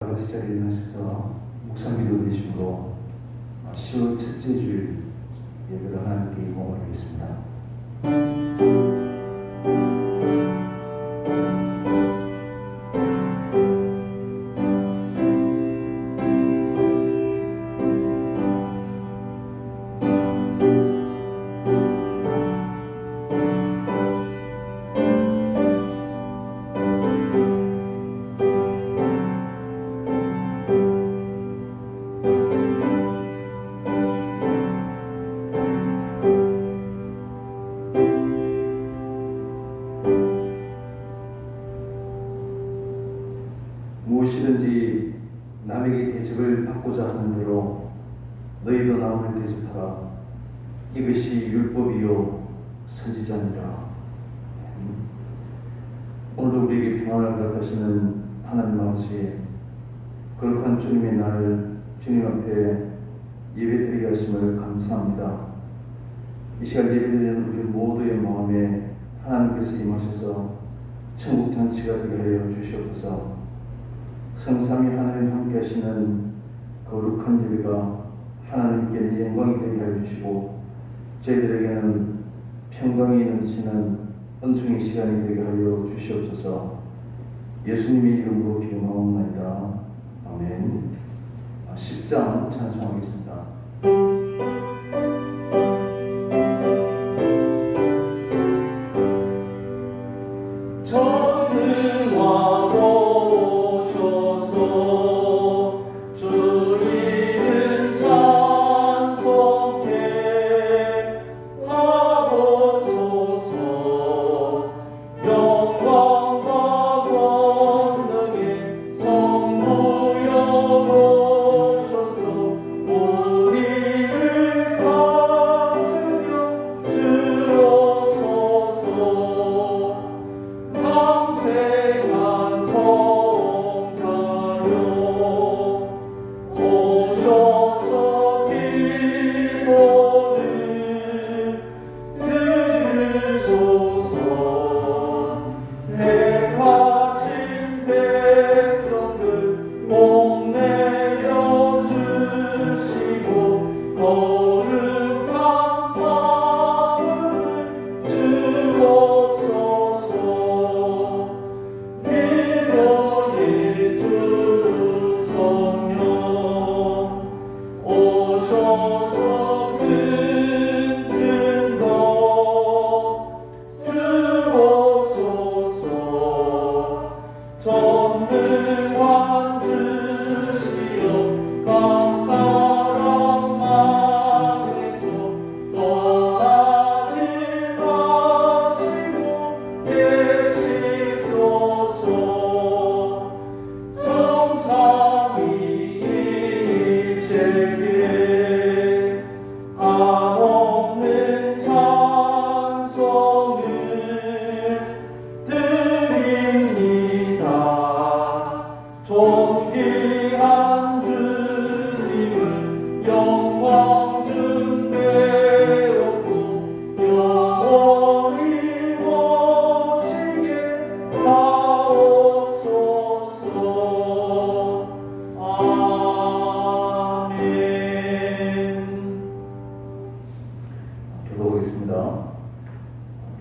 같이 자리에 일어나셔서 묵상기도 드리심으로 10월 첫째 주일 예배를 하나님께 공헌하겠습니다. 무엇이든지 남에게 대접을 받고자 하는 대로 너희도 남을 대접하라. 이것이 율법이요 선지자니라. 오늘도 우리에게 평안을 허락하시는 하나님 아버지, 거룩한 주님의 날 주님 앞에 예배드리게 하심을 감사합니다. 이 시간 예배드리는 우리 모두의 마음에 하나님께서 임하셔서 천국 잔치가 되게 하여 주시옵소서. 성삼위 하나님 함께 하시는 거룩한 예배가 하나님께는 영광이 되게 하여 주시고 저희들에게는 평강이 넘치는 은총의 시간이 되게 하여 주시옵소서. 예수님의 이름으로 기도하옵나이다. 아멘. 10장 찬송하겠습니다.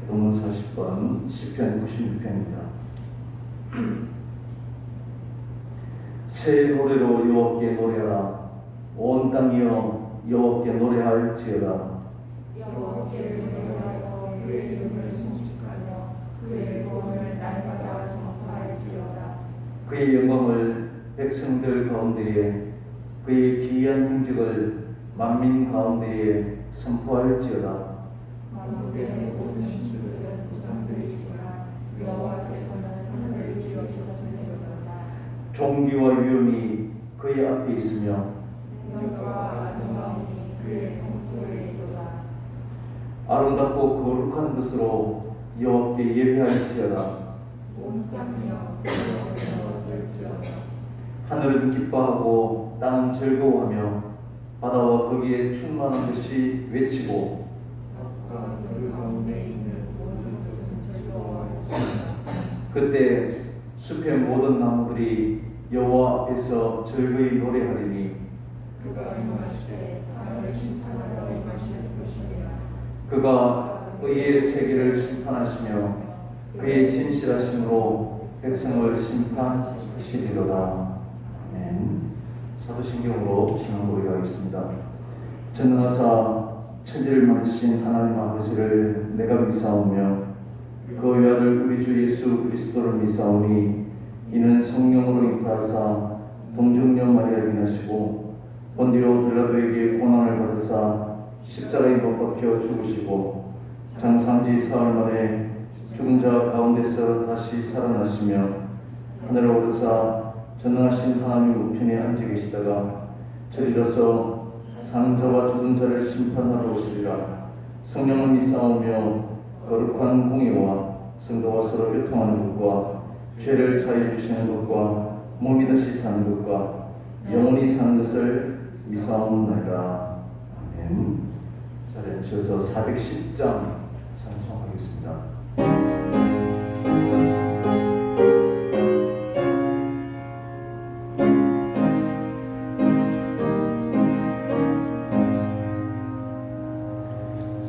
교동문 40번 시편 96편입니다. 새 노래로 여호와께 노래하라. 온 땅이여 여호와께 노래할지어다. 여호와께 노래하여 그의 이름을 송축하며 그의 구원을 날마다 전파할지어다. 그의 영광을 백성들 가운데에 그의 기이한 행적을 만민 가운데에 선포할지어다. 만국의 모든 신들은 우상들이지만 여호와께서는 하늘을 지으셨으니로다. 존귀와 위엄이 그의 앞에 있으며 영광과 아름다움이 그의 성소에 있도다. 아름답고 거룩한 것으로 여호와께 예배할지어다. 온 땅이여 여호와께서 들지어다. 하늘은 기뻐하고 땅은 즐거워하며 바다와 거기에 충만한 것이 외치고 덕과 그 가운데 있는 모든 것은 즐거워할지어다. 그때 숲의 모든 나무들이 여호와 앞에서 즐거이 노래하리니 그가 임하실 때 하나님을 심판하러 임하실 것이니라. 그가 의의 세계를 심판하시며 그의 진실하심으로 백성을 심판하시리로다. 아멘. 사도신경으로 신앙 고백하겠습니다. 전능하사 천지를 만드신 하나님 아버지를 내가 믿사오며 그 외아들 우리 주 예수 그리스도를 믿사오니 이는 성령으로 잉태하사 동정녀 마리아를 인하시고 본디오 빌라도에게 고난을 받으사 십자가에 못 박혀 죽으시고 장사한지 사흘 만에 죽은 자 가운데서 다시 살아나시며 하늘에 오르사 전능하신 하나님 우편에 앉아 계시다가 저리로서 사는 자와 죽은 자를 심판하러 오시리라. 성령을 믿사오며 거룩한 공의와 성도와 서로 교통하는 것과 죄를 사해 주시는 것과 몸이 다시 사는 것과 영원히 사는 것을 믿사옵나이다. 아멘. 자리에 앉으셔서 410장 찬송하겠습니다.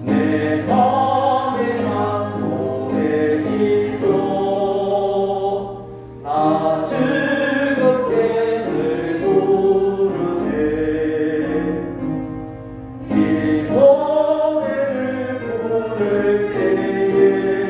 내 맘에 한 노래 있어 나 즐겁게 늘 부르네 이 노래를 부를 때에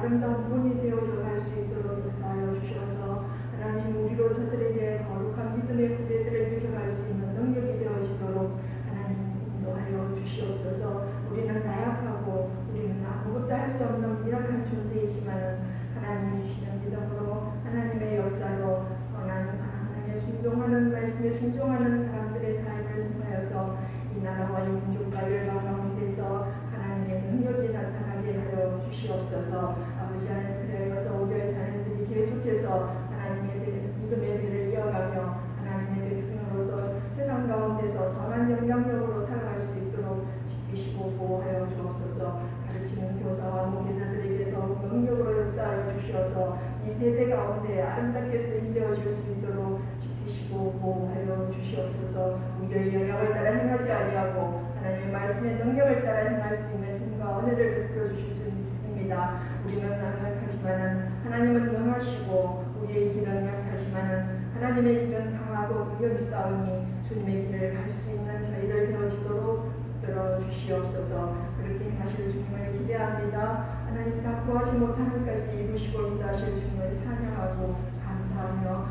아름다운 본이 되어져 갈 수 있도록 역사하여 주셔서 하나님 우리로 저들에게 거룩한 믿음의 부대들을 일으켜갈 수 있는 능력이 되어지도록 하나님 인도하여 주시옵소서. 우리는 나약하고 우리는 아무것도 할 수 없는 미약한 존재이지만 하나님이 주시는 믿음으로 하나님의 역사로 선한 하나님의 순종하는 말씀에 순종하는 사람들의 삶을 통하여서 이 나라와 이 민족과 열방 가운데서 하나님의 능력이 나타나게 하여 주시옵소서. 아버지 하나님 그래서 우리의 자녀들이 계속해서 하나님의 믿음의 대를 이어가며 하나님의 백성으로서 세상 가운데서 선한 영향력으로 살아갈 수 있도록 지키시고 보호하여 주옵소서. 가르치는 교사와 목회자들에게 더욱 능력으로 역사하여 주시어서 이 세대 가운데 아름답게 쓰임되어질 수 있도록 지키시고 보호하여 주시옵소서. 우리의 영역을 따라 행하지 아니하고 하나님의 말씀의 능력을 따라 행할 수 있는 힘과 은혜를 베풀어 주실 줄 믿습니다. 우리는 약하지만은 하나님은 능하시고 우리의 길은 약하지만은 하나님의 길은 강하고 능력이 싸우니 주님의 길을 갈 수 있는 저희들 되어지도록 붙들어 주시옵소서. 그렇게 행하실 주님을 기대합니다. 하나님 다 구하지 못하는 것까지 이루시고 인도하실 주님을 찬양하고 감사하며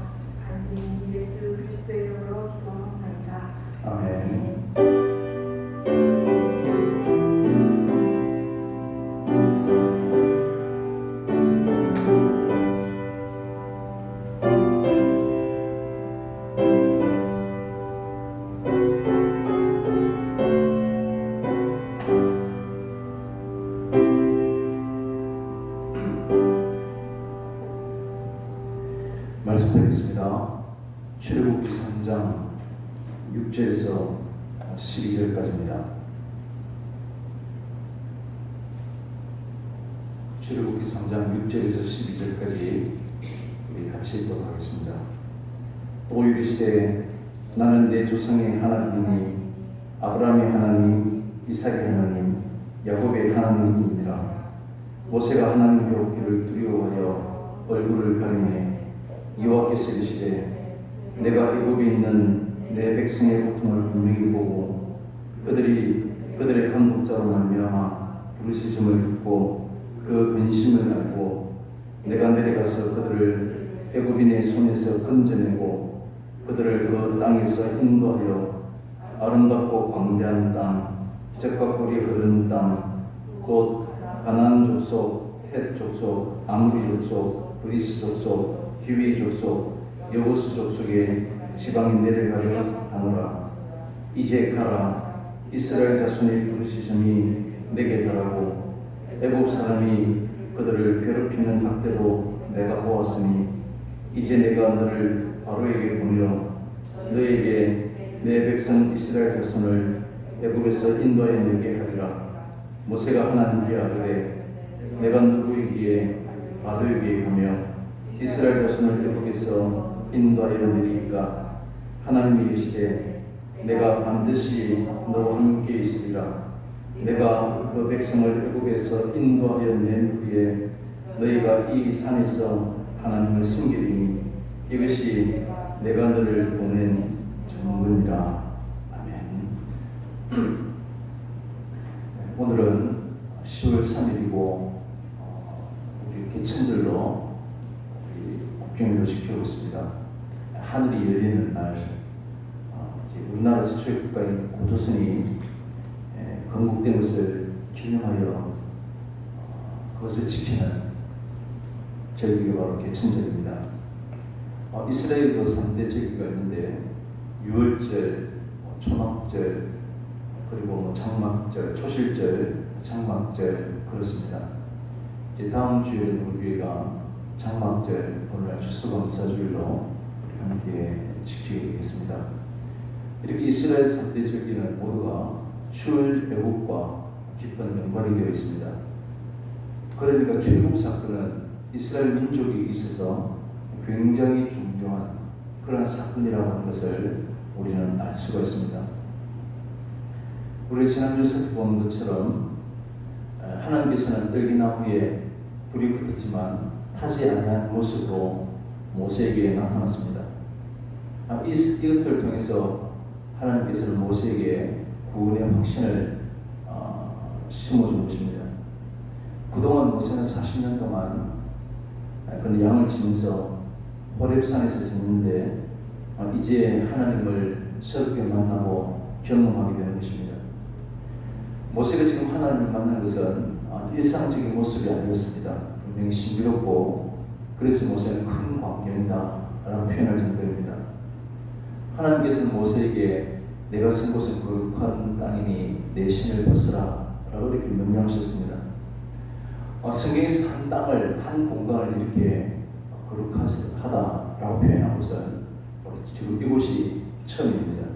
간절히 예수 그리스도의 이름으로 기도합니다. 아멘. 말씀드리겠습니다. 출애굽기 3장 6절에서 12절까지입니다. 출애굽기 3장 6절에서 12절까지 우리 같이 읽도록 하겠습니다. 또 이르시되 나는 내 조상의 하나님이니 아브라함의 하나님, 이삭의 하나님, 야곱의 하나님이니라. 모세가 하나님의 없기를 두려워하여 얼굴을 가리매 여호와께서 이르시되 내가 애굽에 있는 내 백성의 고통을 분명히 보고 그들의 감독자로 말미암아 부르짖음을 듣고 그 근심을 알고 내가 내려가서 그들을 애굽인의 손에서 건져내고 그들을 그 땅에서 인도하여 아름답고 광대한 땅, 젖과 꿀이 흐르는 땅, 곧 가나안 족속, 헷 족속, 아무리 족속, 브리스 족속, 히위 족속, 여부스 족속의 지방에 내려가려 하노라. 이제 가라. 이스라엘 자손의 부르짖음이 내게 달하고 애굽 사람이 그들을 괴롭히는 학대도 내가 보았으니 이제 내가 너를 바로에게 보내어 너에게 내 백성 이스라엘 자손을 애굽에서 인도하여 내게 하리라. 모세가 하나님께 아뢰되 내가 누구이기에 바로에게 가며 이스라엘 자손을 애굽에서 인도하여 내리까? 하나님이 이르시되 내가 반드시 너와 함께 있으리라. 내가 그 백성을 애굽에서 인도하여 낸 후에 너희가 이 산에서 하나님을 섬기리니 이것이 내가 너를 보낸 증거니라. 아멘. 오늘은 10월 3일이고 우리 개천절로 국경일로 지키고 있습니다. 하늘이 열리는 날, 이제 우리나라 최초의 국가인 고조선이 건국된 것을 기념하여 그것을 지키는 절기가 바로 개천절입니다. 이스라엘도 3대 절기가 있는데 유월절, 초막절, 그리고 장막절, 초실절, 장막절 그렇습니다. 이제 다음 주에는 우리 교회가 장막절, 오늘날 추수감사주일로 우리 함께 지키게 되겠습니다. 이렇게 이스라엘 3대 절기는 모두가 추월 애국과 깊은 연관이 되어 있습니다. 그러니까 출애굽 사건은 이스라엘 민족이 있어서 굉장히 중요한 그런 사건이라고 하는 것을 우리는 알 수가 있습니다. 우리 지난주 살펴본 것처럼 하나님께서는 떨기나무에 불이 붙었지만 타지 아니한 모습으로 모세에게 나타났습니다. 이것을 통해서 하나님께서는 모세에게 구원의 확신을 심어준 것입니다. 그동안 모세는 40년 동안 그는 양을 치면서 호렙산에서 지냈는데 이제 하나님을 새롭게 만나고 경험하게 되는 것입니다. 모세가 지금 하나님을 만난 것은 일상적인 모습이 아니었습니다. 분명히 신비롭고 그래서 모세는 큰 광경이다 라고 표현할 정도입니다. 하나님께서는 모세에게 내가 선 곳은 거룩한 땅이니 내 신을 벗으라 라고 이렇게 명령하셨습니다. 성경에서 한 땅을, 한 공간을 이렇게 거룩하다라고 표현한 것은 지금 이곳이 처음입니다.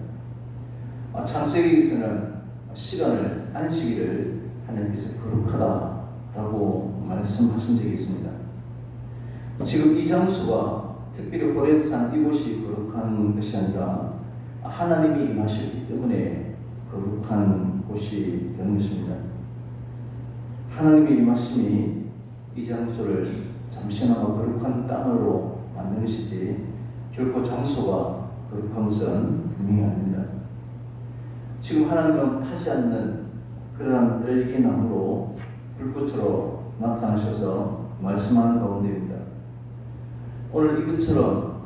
창세기에서는 시간을, 안식일을 하나님께서 거룩하다라고 말씀하신 적이 있습니다. 지금 이 장소가 특별히 호렙산 이곳이 거룩한 것이 아니라 하나님이 임하셨기 때문에 거룩한 곳이 되는 것입니다. 하나님의 임하심이 이 장소를 잠시나마 거룩한 땅으로 만든 것이지 결코 장소가 거룩한 것은 분명히 아닙니다. 지금 하나님은 타지 않는 그러한 딸기나무로 불꽃으로 나타나셔서 말씀하는 가운데입니다. 오늘 이것처럼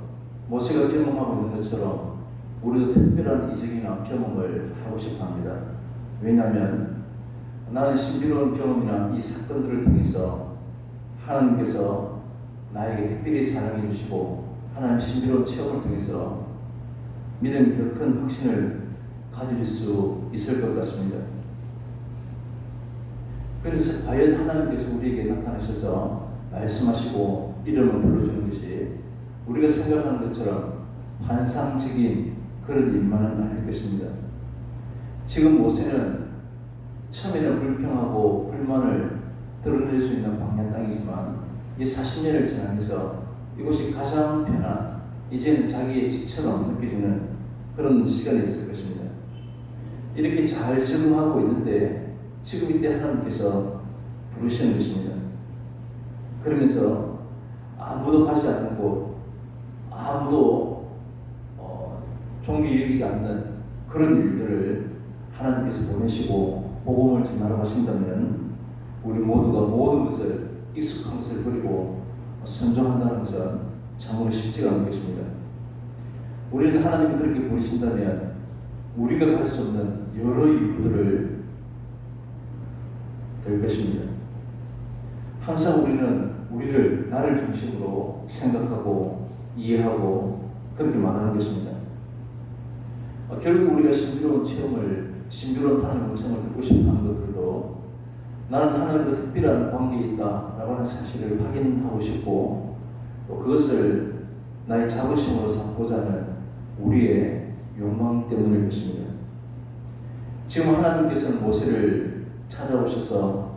모세가 경험하고 있는 것처럼 우리도 특별한 이적이나 경험을 하고 싶어 합니다. 왜냐하면 나는 신비로운 경험이나 이 사건들을 통해서 하나님께서 나에게 특별히 사랑해 주시고 하나님 신비로운 체험을 통해서 믿음이 더 큰 확신을 가질 수 있을 것 같습니다. 그래서 과연 하나님께서 우리에게 나타나셔서 말씀하시고 이름을 불러주는 것이 우리가 생각하는 것처럼 환상적인 그런 일만은 아닐 것입니다. 지금 모세는 처음에는 불평하고 불만을 드러낼 수 있는 광야 땅이지만 이 40년을 지나면서 이곳이 가장 편한 이제는 자기의 집처럼 느껴지는 그런 시간이 있을 것입니다. 이렇게 잘 적응하고 있는데 지금 이때 하나님께서 부르시는 것입니다. 그러면서 아무도 가지 않는 곳, 아무도 종기 여기지 않는 그런 일들을 하나님께서 보내시고 복음을 전하라고 하신다면 우리 모두가 모든 것을 익숙한 것을 버리고 순종한다는 것은 참으로 쉽지가 않은 것입니다. 우리는 하나님이 그렇게 부르신다면 우리가 갈 수 없는 여러 이유들을 될 것입니다. 항상 우리는 우리를 나를 중심으로 생각하고 이해하고 그렇게 말하는 것입니다. 결국 우리가 신비로운 체험을, 신비로운 하나님의 음성을 듣고 싶어하는 것들도 나는 하나님과 특별한 관계에 있다라고 하는 사실을 확인하고 싶고 또 그것을 나의 자부심으로 삼고자 하는 우리의 욕망 때문일 것입니다. 지금 하나님께서는 모세를 찾아오셔서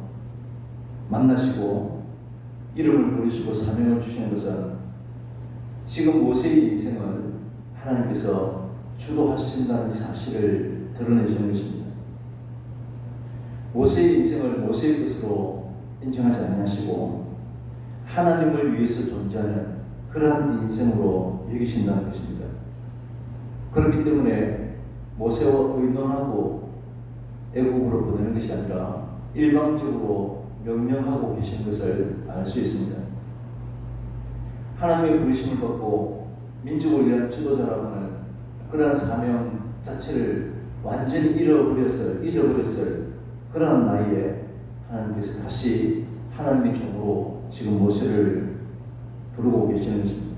만나시고 이름을 부르시고 사명을 주시는 것은 지금 모세의 인생을 하나님께서 주도하신다는 사실을 드러내시는 것입니다. 모세의 인생을 모세의 것으로 인정하지 아니하시고 하나님을 위해서 존재하는 그러한 인생으로 여기신다는 것입니다. 그렇기 때문에 모세와 의논하고 애국으로 보내는 것이 아니라 일방적으로 명령하고 계신 것을 알 수 있습니다. 하나님의 부르심을 받고 민족을 위한 지도자라고 하는 그러한 사명 자체를 완전히 잊어버렸을 그러한 나이에 하나님께서 다시 하나님의 종으로 지금 모세를 부르고 계시는 것입니다.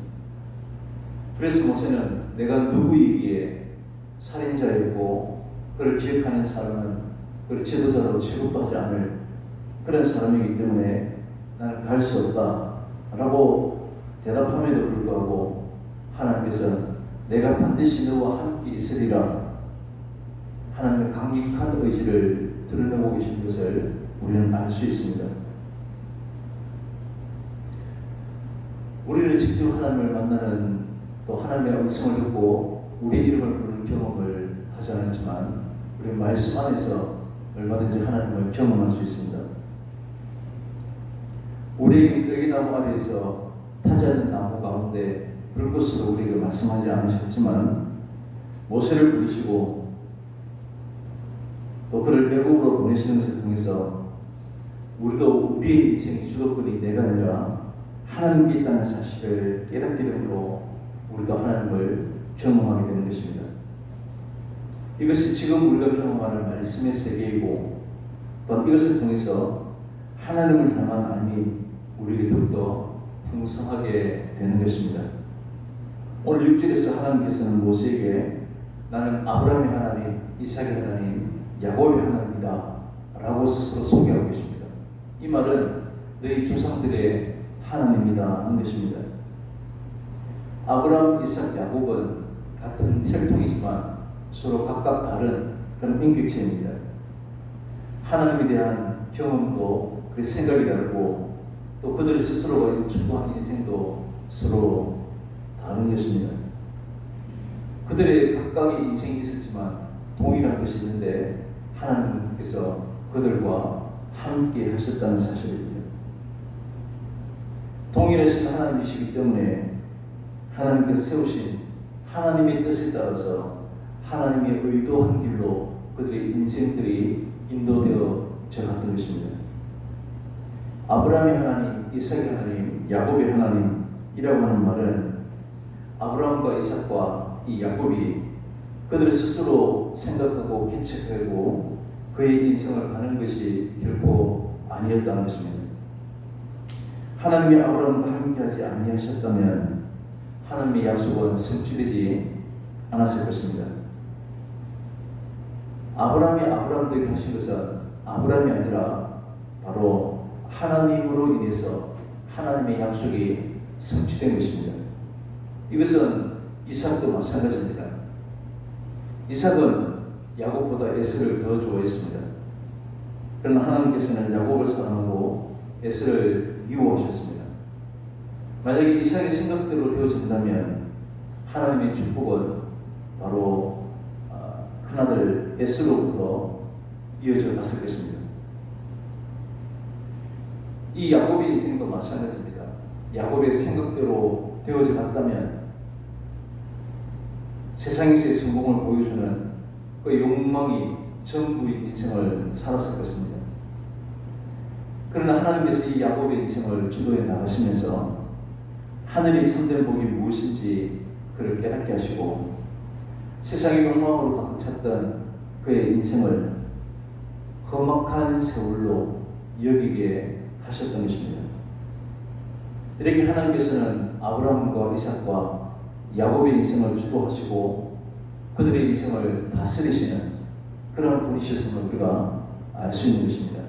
그래서 모세는 내가 누구이기에 살인자였고 그를 기억하는 사람은 그를 지도자로 취급도 하지 않을 그런 사람이기 때문에 나는 갈 수 없다 라고 대답함에도 불구하고 하나님께서는 내가 반드시 너와 함께 있으리라 하나님의 강력한 의지를 드러내고 계신 것을 우리는 알 수 있습니다. 우리는 직접 하나님을 만나는 또 하나님의 음성을 듣고 우리의 이름을 부르는 경험을 하지 않았지만 우리 말씀 안에서 얼마든지 하나님을 경험할 수 있습니다. 우리에게 뜰기나무 아래에서 타지 않는 나무 가운데 불꽃으로 우리에게 말씀하지 않으셨지만 모세를 부르시고 또 그를 애국으로 보내시는 것을 통해서 우리도 우리의 인생의 주도권이 내가 아니라 하나님께 있다는 사실을 깨닫게 되므로 우리도 하나님을 경험하게 되는 것입니다. 이것이 지금 우리가 경험하는 말씀의 세계이고 또한 이것을 통해서 하나님을 향한 마음이 우리에게 더욱더 풍성하게 되는 것입니다. 오늘 6절에서 하나님께서는 모세에게 나는 아브라함의 하나님, 이삭의 하나님, 야곱의 하나님이다 라고 스스로 소개하고 계십니다. 이 말은 너희 조상들의 하나님이다 하는 것입니다. 아브라함, 이삭, 야곱은 같은 혈통이지만 서로 각각 다른 그런 인격체입니다. 하나님에 대한 경험도 그 생각이 다르고 또 그들의 스스로가 추구하는 인생도 서로 다른 것입니다. 그들의 각각의 인생이 있었지만 동일한 것이 있는데 하나님께서 그들과 함께 하셨다는 사실입니다. 동일하신 하나님이시기 때문에 하나님께서 세우신 하나님의 뜻에 따라서 하나님의 의도한 길로 그들의 인생들이 인도되어져 갔던 것입니다. 아브라함의 하나님, 이삭의 하나님, 야곱의 하나님이라고 하는 말은 아브라함과 이삭과 이 야곱이 그들을 스스로 생각하고 계책하고 그의 인생을 가는 것이 결코 아니었다는 것입니다. 하나님이 아브라함과 함께하지 아니하셨다면 하나님의 약속은 성취되지 않았을 것입니다. 아브라함이 아브라함 되게 하신 것은 아브라함이 아니라 바로 하나님으로 인해서 하나님의 약속이 성취된 것입니다. 이것은 이삭도 마찬가지입니다. 이삭은 야곱보다 에서를 더 좋아했습니다. 그러나 하나님께서는 야곱을 사랑하고 에서를 미워하셨습니다. 만약에 이삭의 생각대로 되어진다면 하나님의 축복은 바로 큰아들 에서로부터 이어져 갔을 것입니다. 이 야곱의 인생도 마찬가지입니다. 야곱의 생각대로 되어져 갔다면 세상에서의 성공을 보여주는 그 욕망이 전부인 인생을 살았을 것입니다. 그러나 하나님께서 이 야곱의 인생을 주도해 나가시면서 하늘의 참된 복이 무엇인지 그를 깨닫게 하시고 세상의 욕망으로 가득 찼던 그의 인생을 험악한 세월로 여기게 하셨던 것입니다. 이렇게 하나님께서는 아브라함과 이삭과 야곱의 인생을 주도하시고 그들의 인생을 다스리시는 그런 분이셨음을 우리가 알 수 있는 것입니다.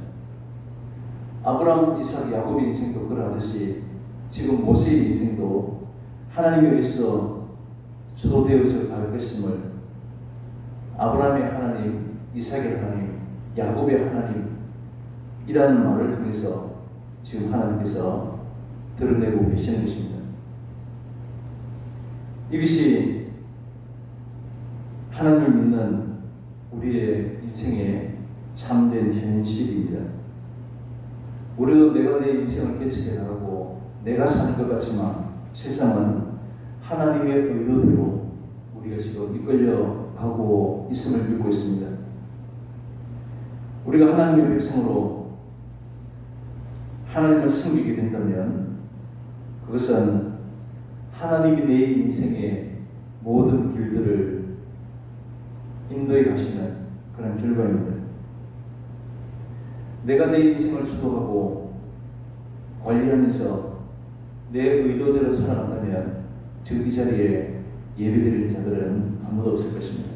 아브라함, 이삭, 야곱의 인생도 그러하듯이 지금 모세의 인생도 하나님에 의해서 주도되어져 갈 것임을 아브라함의 하나님, 이삭의 하나님, 야곱의 하나님이라는 말을 통해서 지금 하나님께서 드러내고 계시는 것입니다. 이것이 하나님을 믿는 우리의 인생의 참된 현실입니다. 우리도 내가 내 인생을 개척해 나가고 내가 사는 것 같지만 세상은 하나님의 의도대로 우리가 지금 이끌려 가고 있음을 믿고 있습니다. 우리가 하나님의 백성으로 하나님을 섬기게 된다면 그것은 하나님이 내 인생의 모든 길들을 인도해 가시는 그런 결과입니다. 내가 내 인생을 주도하고 관리하면서 내 의도대로 살아간다면 지금 이 자리에 예배드리는 자들은 아무도 없을 것입니다.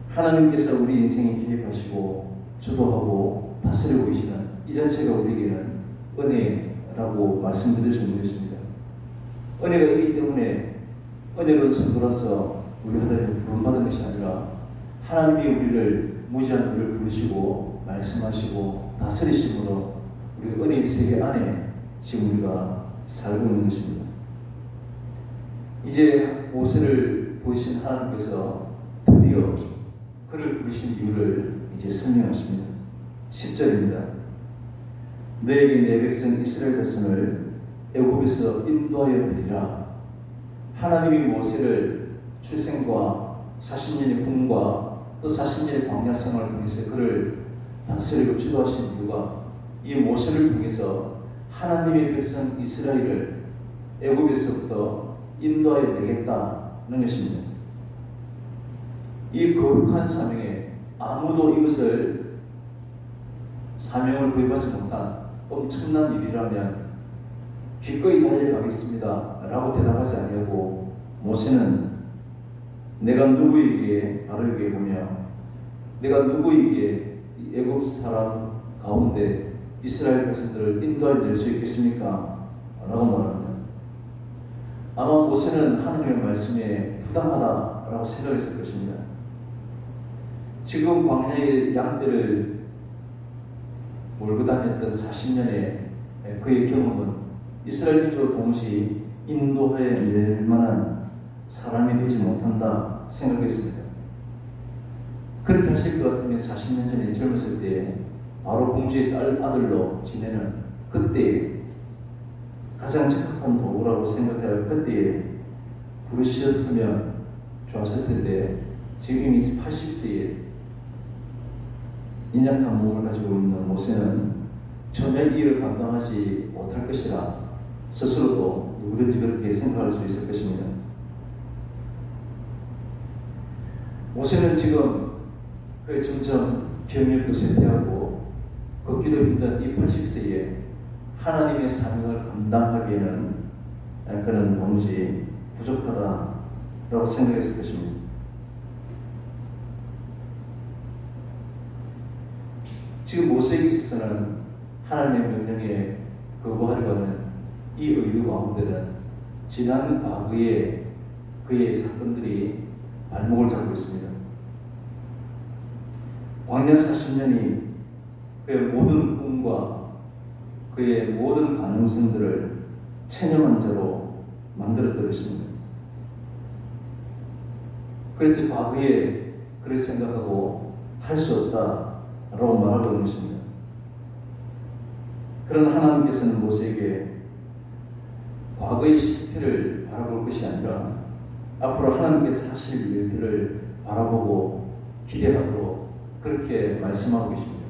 하나님께서 우리 인생에 개입하시고 주도하고 다스리고 계시는 이 자체가 우리에게는 은혜라고 말씀드릴 수 있는 것입니다. 은혜가 있기 때문에 은혜로운 성도라서 우리 하나님을 부름받은 것이 아니라 하나님이 우리를 무지한 우리를 부르시고 말씀하시고 다스리심으로 우리 은혜의 세계 안에 지금 우리가 살고 있는 것입니다. 이제 모세를 부르신 하나님께서 드디어 그를 부르신 이유를 이제 설명하십니다. 10절입니다. 너에게 내 백성 이스라엘 자손을 애굽에서 인도하여 드리라. 하나님이 모세를 출생과 40년의 궁과 또 40년의 광야 생활을 통해서 그를 다스리고 지도하신 이유가 이 모세를 통해서 하나님의 백성 이스라엘을 애굽에서부터 인도하여 내겠다는 것입니다. 이 거룩한 사명에 아무도 이것을 사명을 구입하지 못한 엄청난 일이라면 기꺼이 달려가겠습니다 라고 대답하지 아니하고 모세는 내가 누구에게 바로에게 가며 내가 누구에게 애굽 사람 가운데 이스라엘 백성들을 인도하여 낼 수 있겠습니까? 라고 말합니다. 아마 모세는 하나님의 말씀에 부당하다라고 생각했을 것입니다. 지금 광야의 양떼를 몰고 다녔던 40년의 그의 경험은 이스라엘 민족을 동시에 인도하여 낼 만한 사람이 되지 못한다 생각했습니다. 그렇게 하실 것 같으면 40년 전에 젊었을 때 바로 공주의 아들로 지내는 그때에 가장 적합한 도구라고 생각할 그때에 부르셨으면 좋았을 텐데 지금 이미 80세에 인약한 몸을 가지고 있는 모세는 전혀 이 일을 감당하지 못할 것이라 스스로도 누구든지 그렇게 생각할 수 있을 것입니다. 모세는 지금 그 점점 경력도 쇠퇴하고 걷기도 힘든 이 80세에 하나님의 사명을 감당하기에는 그는 도무지 부족하다라고 생각했을 것입니다. 지금 모세에게 있어서는 하나님의 명령에 거부하려고 하는 이 의도 가운데는 지난 과거의 그의 사건들이 발목을 잡고 있습니다. 광야 40년이 그의 모든 꿈과 그의 모든 가능성들을 체념한 자로 만들었던 것입니다. 그래서 과거에 그를 생각하고 할 수 없다라고 말하고 있는 것입니다. 그러나 하나님께서는 모세에게 과거의 실패를 바라볼 것이 아니라 앞으로 하나님께서 하실 일들을 바라보고 기대하도록 그렇게 말씀하고 계십니다.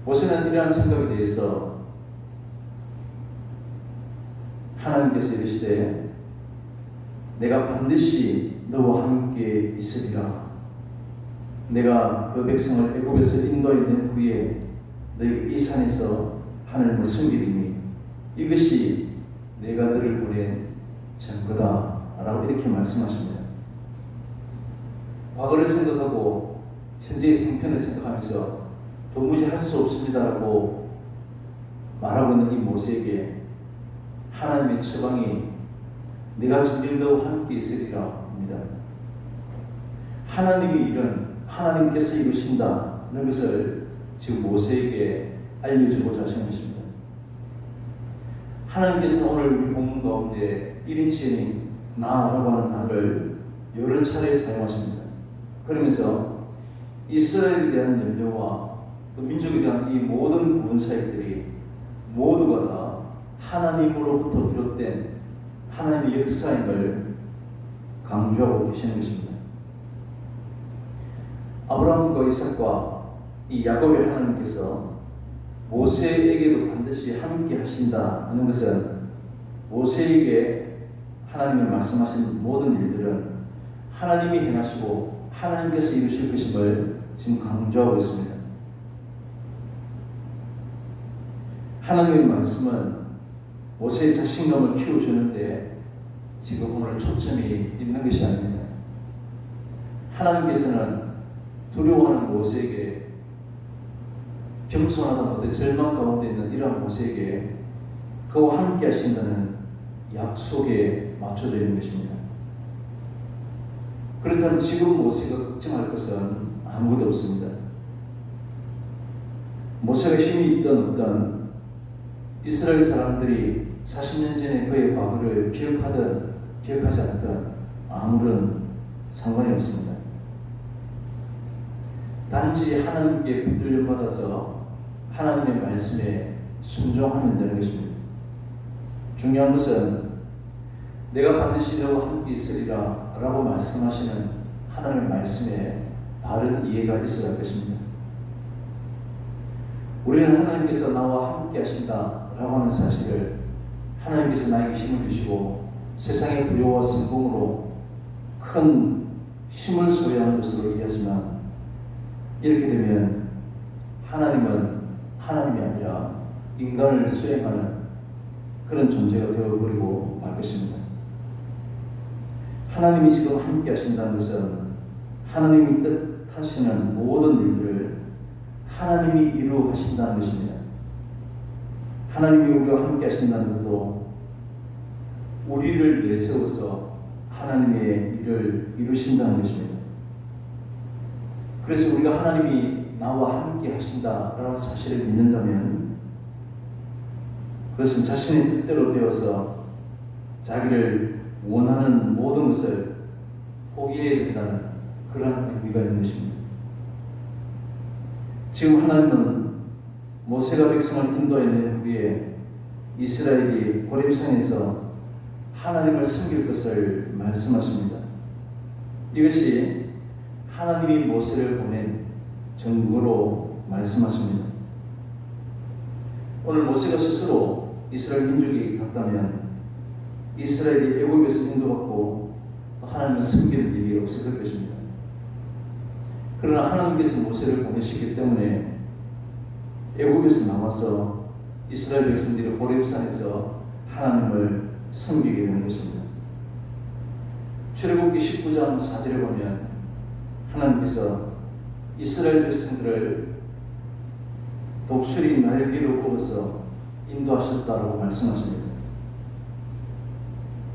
모세는 이러한 생각에 대해서 하나님께서 이르시되 내가 반드시 너와 함께 있으리라. 내가 그 백성을 애굽에서 인도해 낸 후에 너희가 이 산에서 하나님을 숨기리니 이것이 내가 너를 보낸 증거다 라고 이렇게 말씀하십니다. 과거를 생각하고 현재의 형편을 생각하면서 도무지 할 수 없습니다라고 말하고 있는 이 모세에게 하나님의 처방이 내가 정녕 너와 함께 있으리라 합니다. 하나님의 일은 하나님께서 이루신다는 것을 지금 모세에게 알려주고자 하신 것입니다. 하나님께서는 오늘 우리 본문 가운데 1인칭인 나라고 하는 단어를 여러 차례 사용하십니다. 그러면서 이스라엘에 대한 염려와 또 민족에 대한 이 모든 구원사역들이 모두가 다 하나님으로부터 비롯된 하나님의 역사임을 강조하고 계시는 것입니다. 아브라함과 이삭과 이 야곱의 하나님께서 모세에게도 반드시 함께 하신다는 것은 모세에게 하나님이 말씀하신 모든 일들은 하나님이 행하시고 하나님께서 이루실 것임을 지금 강조하고 있습니다. 하나님의 말씀은 모세의 자신감을 키워주는데 지금 오늘 초점이 있는 것이 아닙니다. 하나님께서는 두려워하는 모세에게 겸손하다 못해 절망 가운데 있는 이러한 모세에게 그와 함께 하신다는 약속에 맞춰져 있는 것입니다. 그렇다면 지금 모세가 걱정할 것은 아무것도 없습니다. 모세가 힘이 있던 없던 이스라엘 사람들이 40년 전에 그의 과거를 기억하든 기억하지 않든 아무런 상관이 없습니다. 단지 하나님께 붙들림 받아서 하나님의 말씀에 순종하면 되는 것입니다. 중요한 것은 내가 반드시 너와 함께 있으리라 라고 말씀하시는 하나님의 말씀에 바른 이해가 있어야 할 것입니다. 우리는 하나님께서 나와 함께 하신다라고 하는 사실을, 하나님께서 나에게 힘을 주시고 세상의 부여와 성공으로 큰 힘을 소유하는 것으로 이해하지만, 이렇게 되면 하나님은 하나님이 아니라 인간을 수행하는 그런 존재가 되어버리고 말 것입니다. 하나님이 지금 함께 하신다는 것은 하나님이 뜻하시는 모든 일들을 하나님이 이루어 가신다는 것입니다. 하나님이 우리와 함께 하신다는 것도 우리를 내세워서 하나님의 일을 이루신다는 것입니다. 그래서 우리가 하나님이 나와 함께 하신다라는 사실을 믿는다면, 그것은 자신의 뜻대로 되어서 자기를 원하는 모든 것을 포기해야 된다는 그런 의미가 있는 것입니다. 지금 하나님은 모세가 백성을 인도해낸 후에 이스라엘이 호렙산에서 하나님을 섬길 것을 말씀하십니다. 이것이 하나님이 모세를 보낸 증거로 말씀하십니다. 오늘 모세가 스스로 이스라엘 민족이 같다면 이스라엘이 애국에서 인도받고 또 하나님을 섬기는 일이 없었을 것입니다. 그러나 하나님께서 모세를 보내셨기 때문에 애국에서 나와서 이스라엘 백성들이 호렙산에서 하나님을 섬기게 되는 것입니다. 출애굽기 19장 4절에 보면 하나님께서 이스라엘 백성들을 독수리 날개로 뽑아서 인도하셨다고 말씀하십니다.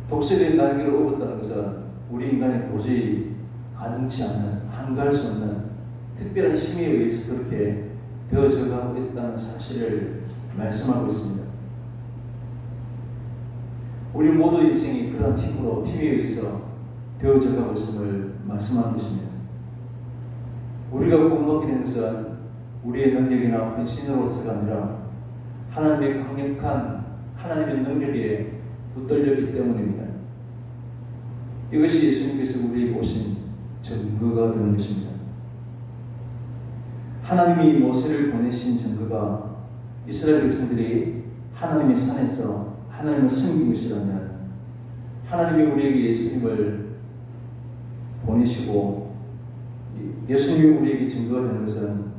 독수리 날개로 뽑았다는 것은 우리 인간이 도저히 가능치 않은, 한가할 수 없는 특별한 힘에 의해서 그렇게 되어져가고 있다는 사실을 말씀하고 있습니다. 우리 모두 인생이 그런 힘에 의해서 되어져가고 있음을 말씀하는 것입니다. 우리가 구원받게 된 것은 우리의 능력이나 헌신으로서가 아니라 하나님의 강력한 하나님의 능력에 붙들렸기 때문입니다. 이것이 예수님께서 우리에게 오신 증거가 되는 것입니다. 하나님이 모세를 보내신 증거가 이스라엘 백성들이 하나님의 산에서 하나님을 섬긴 것이라면, 하나님이 우리에게 예수님을 보내시고 예수님이 우리에게 증거가 되는 것은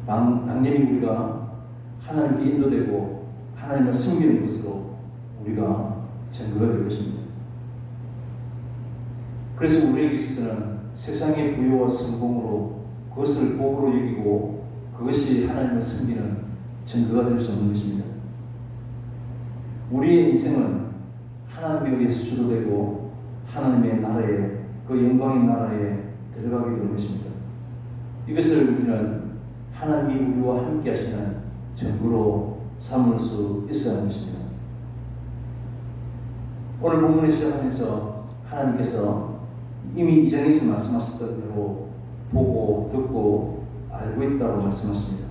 당연히 우리가 하나님께 인도되고 하나님을 섬기는 것으로 우리가 증거가 될 것입니다. 그래서 우리에게 있어서는 세상의 부여와 성공으로 그것을 복으로 여기고 그것이 하나님을 섬기는 증거가 될 수 없는 것입니다. 우리의 인생은 하나님에 의해서 주도되고 하나님의 나라에, 그 영광의 나라에 들어가게 되는 것입니다. 이것을 우리는 하나님이 우리와 함께 하시는 증거로 삼을 수 있어야 하는 것입니다. 오늘 본문을 시작하면서 하나님께서 이미 이전에서 말씀하셨던 대로 보고 듣고 알고 있다고 말씀하십니다.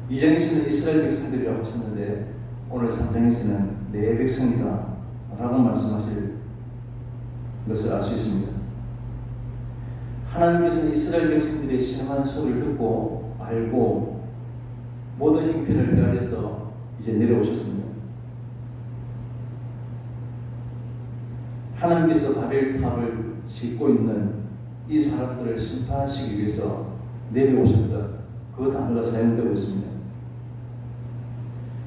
이전에서는 이스라엘 백성들이라고 하셨는데 오늘 3장에서는 내 백성이다 라고 말씀하실 것을 알 수 있습니다. 하나님께서는 이스라엘 백성들의 신음하는 소리를 듣고 알고 모든 형편을 헤아려서 이제 내려오셨습니다. 하나님께서 바벨탑을 짓고 있는 이 사람들을 심판하시기 위해서 내려오셨던 그 단어가 사용되고 있습니다.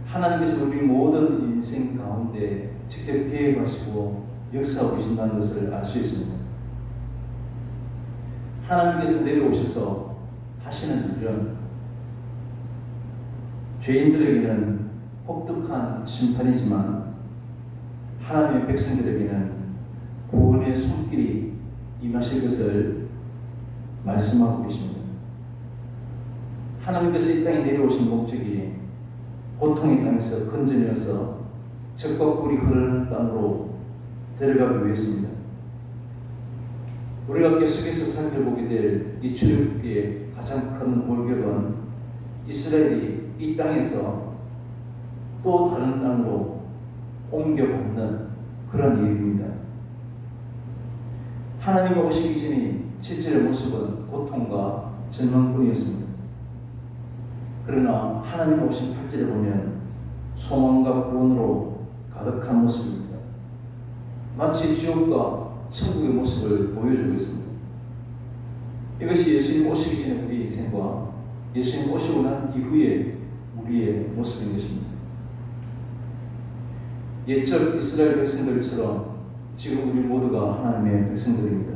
하나님께서 우리 모든 인생 가운데 직접 계획하시고 역사하고 계신다는 것을 알 수 있습니다. 하나님께서 내려오셔서 하시는 일은 죄인들에게는 혹독한 심판이지만 하나님의 백성들에게는 구원의 손길이 임하실 것을 말씀하고 계십니다. 하나님께서 이 땅에 내려오신 목적이 고통의 땅에서 건져내어서 젖과 꿀이 흐르는 땅으로 데려가기 위해서입니다. 우리가 계속해서 살펴보게 될 이 출애굽기의 가장 큰 골격은 이스라엘이 이 땅에서 또 다른 땅으로 옮겨받는 그런 일입니다. 하나님이 오시기 전인 실제의 모습은 고통과 전망뿐이었습니다. 그러나 하나님 오신 8절에 보면 소망과 구원으로 가득한 모습입니다. 마치 지옥과 천국의 모습을 보여주고 있습니다. 이것이 예수님 오시기 전에 우리 인생과 예수님 오시고 난 이후에 우리의 모습인 것입니다. 옛적 이스라엘 백성들처럼 지금 우리 모두가 하나님의 백성들입니다.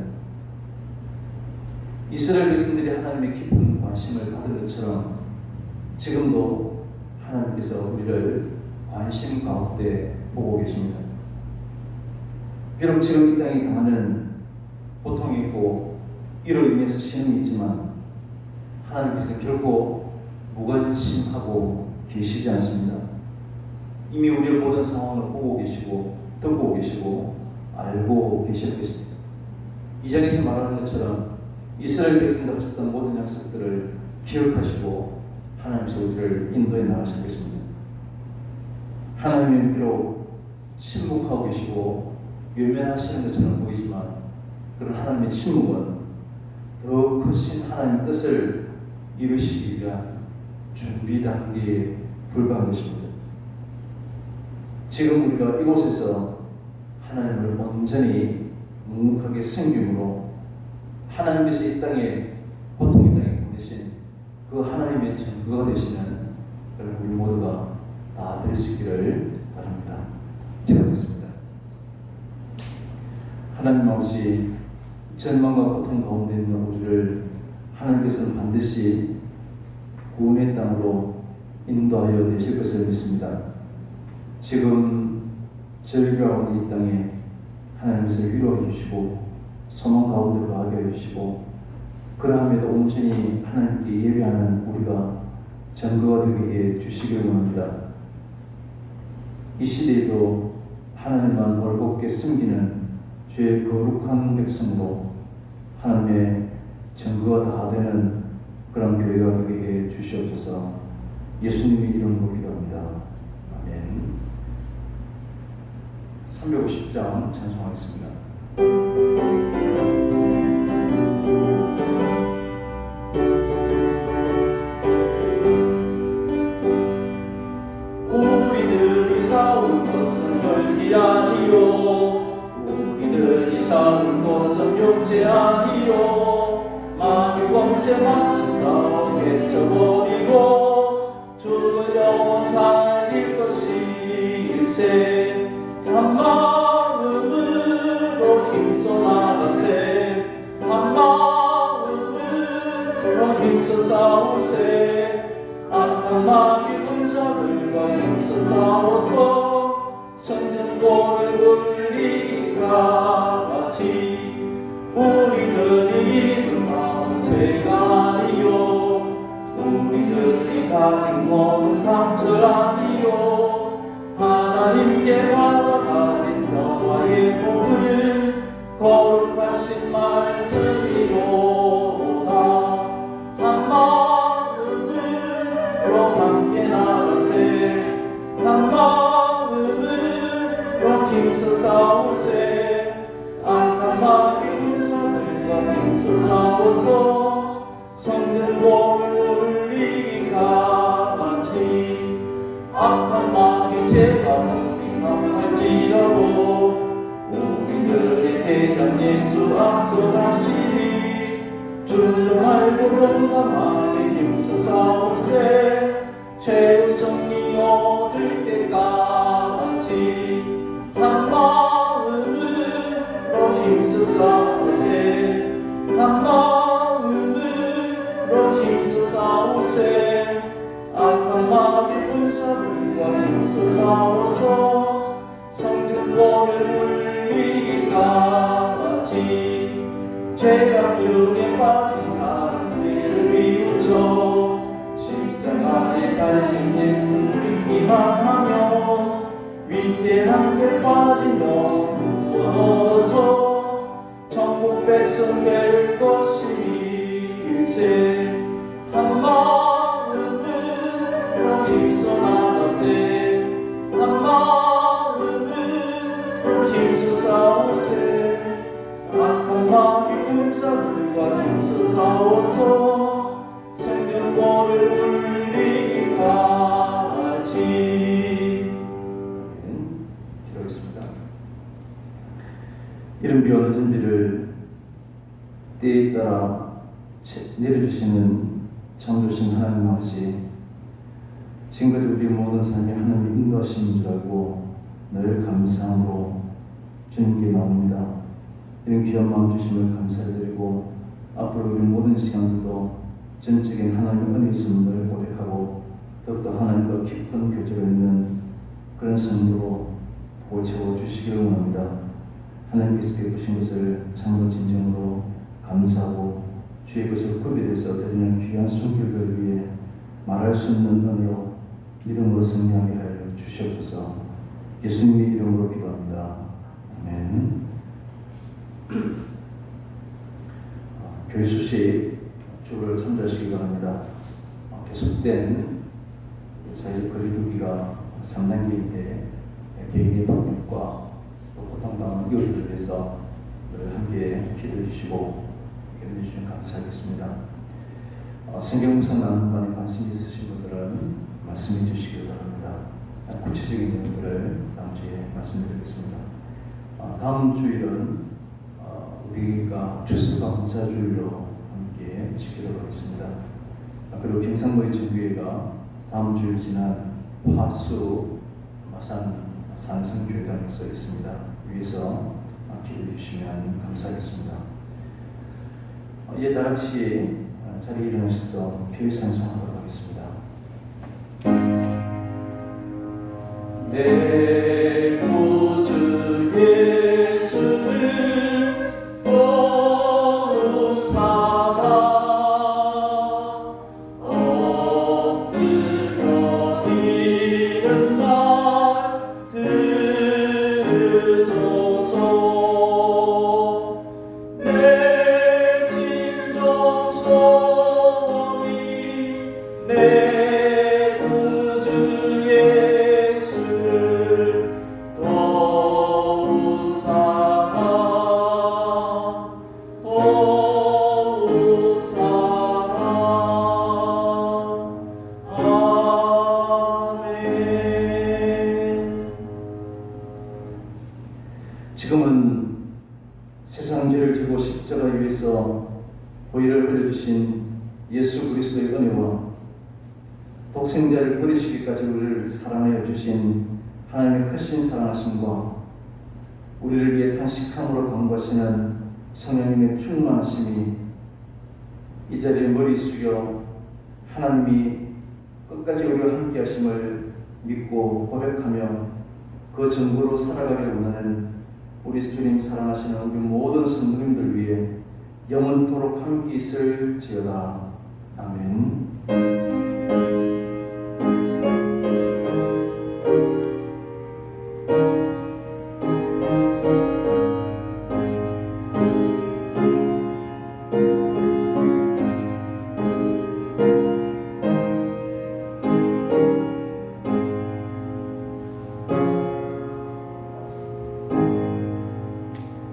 이스라엘 백성들이 하나님의 깊은 관심을 받은 것처럼 지금도 하나님께서 우리를 관심 가운데 보고 계십니다. 비록 지금 이 땅에 당하는 고통이 있고 이로 인해서 시험이 있지만 하나님께서 결코 무관심하고 계시지 않습니다. 이미 우리의 모든 상황을 보고 계시고 듣고 계시고 알고 계실 것입니다. 이 장에서 말하는 것처럼 이스라엘 백성들 하셨던 모든 약속들을 기억하시고 하나님께서 우리를 인도해 나가실 것입니다. 하나님은 비록 침묵하고 계시고 외면하시는 것처럼 보이지만 그런 하나님의 침묵은 더 크신 하나님의 뜻을 이루시기 위한 준비 단계에 불과한 것입니다. 지금 우리가 이곳에서 하나님을 온전히 묵묵하게 섬김으로 하나님께서 이 땅에 고통의 땅에 보내신 그 하나님의 증거가 되시는 우리 모두가 다 될 수 있기를 바랍니다. 기도하겠습니다. 하나님 아버지, 절망과 고통 가운데 있는 우리를 하나님께서는 반드시 구원의 땅으로 인도하여 내실 것을 믿습니다. 지금 절규하고 있는 이 땅에 하나님께서 위로해 주시고 소망 가운데 거하게 해주시고 그러함에도 온전히 하나님께 예배하는 우리가 증거가 되게 해 주시길 원합니다. 이 시대에도 하나님만 올곧게 숨기는 주의 거룩한 백성으로 하나님의 증거가 다 되는 그런 교회가 되게 해 주시옵소서. 예수님의 이름으로 기도합니다. 아멘. 350장 찬송하겠습니다. 우리들이 싸울 것은 혈기 아니요 우리들이 싸울 것은 육체 아니요 만유 권세 맞서 싸워 깨쳐버리고 죽을 영혼 살릴 것이 일세 한 마음으로 힘써 나가세 한 마음으로 힘써 싸우세 악한 마귀 군사들과 힘써 싸워서 성전골을 울리기가 같이 우리들이 입은 강세가 아니요 우리들이 가진 몸은 강철 아니요 하나님께 받아가진 평화의 복을 거룩하신 말씀이로다 한 마음으로 함께 나가세 한 마음으로 힘써 싸우세 악한 마귀 군사들과 힘써 싸워서 성전골을 울리기가 같이 악한 마귀 제가문이 강할지라도 우리들의 대장 예수 앞서 가시니 주저 말고 용감하게 힘써 싸우세 죄의 승리 얻을 때까지 한 마음으로 힘써 싸우세 한 마음으로 힘써 싸우세 악한 마귀 군사들과 힘써 싸워서 성전골을 울리기가 같이 죄악 중에 빠진 사람들을 비우쳐 십자가에 달린 예수 믿기만 하면 위태한 데 빠진 영혼 구원 얻어서 천국 백성 될 것임일세 한 마음으로 힘써 나가세 한 마음으로 힘써 싸우세 악한 마귀 군사들과 힘써 싸워서 이런 비와 늦은 비를 때에 따라 내려주시는 창조신 하나님 아버지, 지금까지 우리 모든 삶이 하나님의 인도하심인 줄 알고 늘 감사함으로 주님께 나옵니다. 이런 귀한 마음 주심을 감사드리고 앞으로 우리 모든 시간들도 전적인 하나님의 은혜 있음을 고백하고 더욱더 하나님과 깊은 교제가 있는 그런 성도로 복을 채워주시기를 원합니다. 하나님께서 베푸신 것을 참으로 진정으로 감사하고 주의 것을 구별해서 드리는 귀한 손길들 위해 말할 수 없는 은혜로 믿음으로 승리하게 하여 주시옵소서. 예수님의 이름으로 기도합니다. 아멘. 교회 수식 주를 참조하시기 바랍니다. 계속된 사회적 거리두기가 3단계인데 개인의 방역과 또 고통당한 이웃들을 위해서 늘 함께 기도해 주시고 염려해 주시면 감사하겠습니다. 성경 묵상 나누는 바에 관심 있으신 분들은 말씀해 주시기 바랍니다. 구체적인 내용들을 다음 주에 말씀드리겠습니다. 다음 주일은 우리가 추수감사주일로 함께 지키도록 하겠습니다. 그리고 경상도의 정교회가 다음 주일 지난 화수 마산 산성교회당에서 있습니다. 위에서 기도해 주시면 감사하겠습니다. 이제 다 같이 자리에 일어나셔서 교회 찬송하도록 하겠습니다. 내 구주 예수를 더욱 사랑 엎드려 비는 말 들으소서. 내 진정 소원이 내 구주 예수를 더욱 사랑 더욱 사랑. 아멘. 지금은 세상 죄를 지고 십자가 위에서 보혈을 흘려주신 예수 그리스도의 은혜와 독생자를 버리시기까지 우리를 사랑하여 주신 하나님의 크신 사랑하심과 우리를 위해 탄식함으로 간구하시는 성령님의 충만하심이 이 자리에 머리 숙여 하나님이 끝까지 우리와 함께 하심을 믿고 고백하며 그 정보로 살아가기를 원하는 우리 주님 사랑하시는 우리 모든 성도님들 위해 영원토록 함께 있을지어다. 아멘.